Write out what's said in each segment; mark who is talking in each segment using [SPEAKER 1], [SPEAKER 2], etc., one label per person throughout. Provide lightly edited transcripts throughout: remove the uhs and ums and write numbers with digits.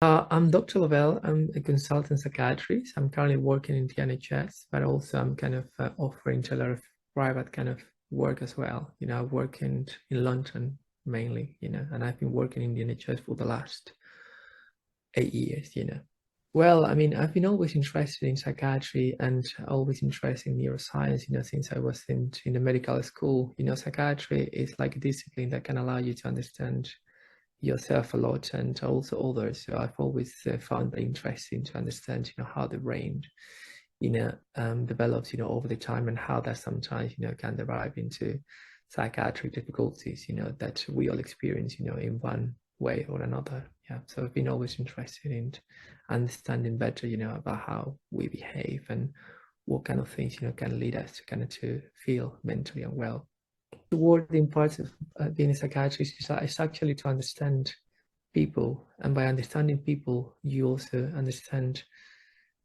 [SPEAKER 1] I'm Dr. Lovelle. I'm a consultant psychiatrist. I'm currently working in the NHS, but also I'm kind of offering to a lot of private kind of work as well. I work in London mainly, and I've been working in the NHS for the last 8 years. Well, I mean, I've been always interested in psychiatry and always interested in neuroscience, since I was in the medical school. Psychiatry is like a discipline that can allow you to understand yourself a lot and also others. So I've always found it interesting to understand, how the brain, develops, over the time and how that sometimes, can derive into psychiatric difficulties, that we all experience, in one way or another. Yeah. So I've been always interested in understanding better, about how we behave and what kind of things, can lead us to kind of to feel mentally unwell. Rewarding parts of being a psychiatrist is actually to understand people, and by understanding people, you also understand,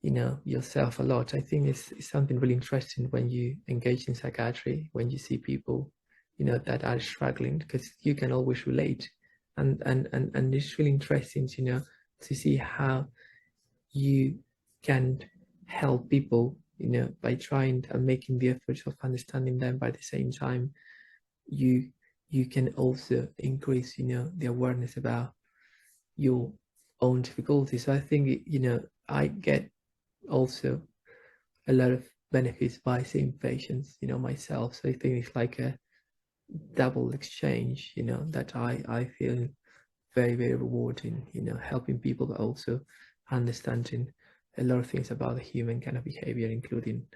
[SPEAKER 1] yourself a lot. I think it's something really interesting when you engage in psychiatry, when you see people, that are struggling, because you can always relate, and it's really interesting, to see how you can help people, by trying and making the effort of understanding them. By the same time, you you can also increase, the awareness about your own difficulties. So I think, I get also a lot of benefits by seeing patients, myself. So I think it's like a double exchange, that I feel very, very rewarding, helping people, but also understanding a lot of things about the human kind of behavior, including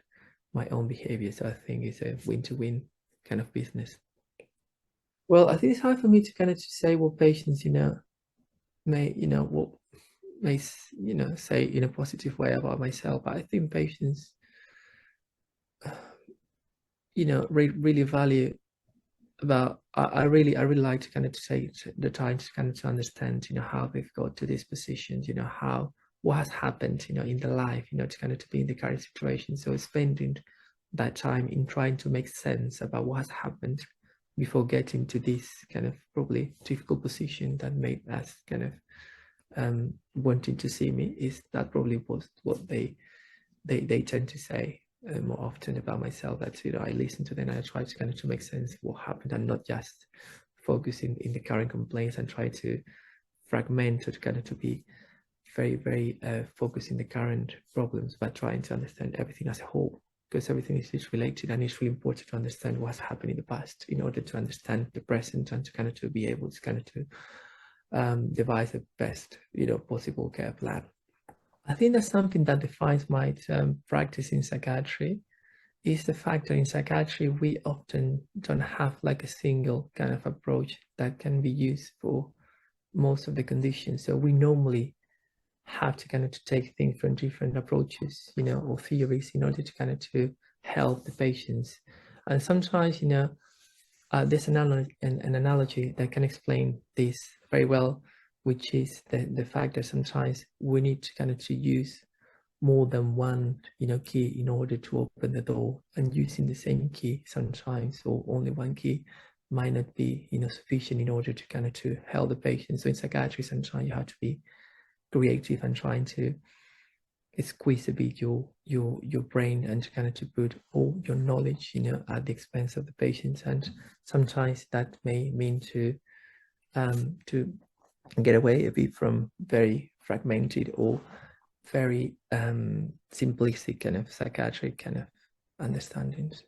[SPEAKER 1] my own behavior. So I think it's a win-to-win kind of business. Well, I think it's hard for me to kind of to say what patients, may, what may, say in a positive way about myself. But I think patients, really value about, I really like to kind of take the time to kind of to understand, how they've got to these positions, what has happened, in their life, to kind of to be in the current situation. So spending that time in trying to make sense about what has happened before getting to this kind of probably difficult position that made us kind of wanting to see me, is that probably was what they tend to say more often about myself. That I listen to them and I try to kind of to make sense of what happened, and not just focusing in the current complaints and try to fragment or to kind of to be very, very focused in the current problems, but trying to understand everything as a whole, because everything is related, and it's really important to understand what's happened in the past in order to understand the present and to kind of to be able to kind of to devise the best, possible care plan. I think that's something that defines my practice in psychiatry, is the fact that in psychiatry we often don't have like a single kind of approach that can be used for most of the conditions. So we normally have to kind of to take things from different approaches, or theories in order to kind of to help the patients. And sometimes, there's an analogy that can explain this very well, which is the fact that sometimes we need to kind of to use more than one, key in order to open the door, and using the same key sometimes, or only one key, might not be, sufficient in order to kind of to help the patient. So in psychiatry, sometimes you have to be creative and trying to squeeze a bit your brain and to kind of to put all your knowledge, at the expense of the patients. And sometimes that may mean to get away a bit from very fragmented or very simplistic kind of psychiatric kind of understandings.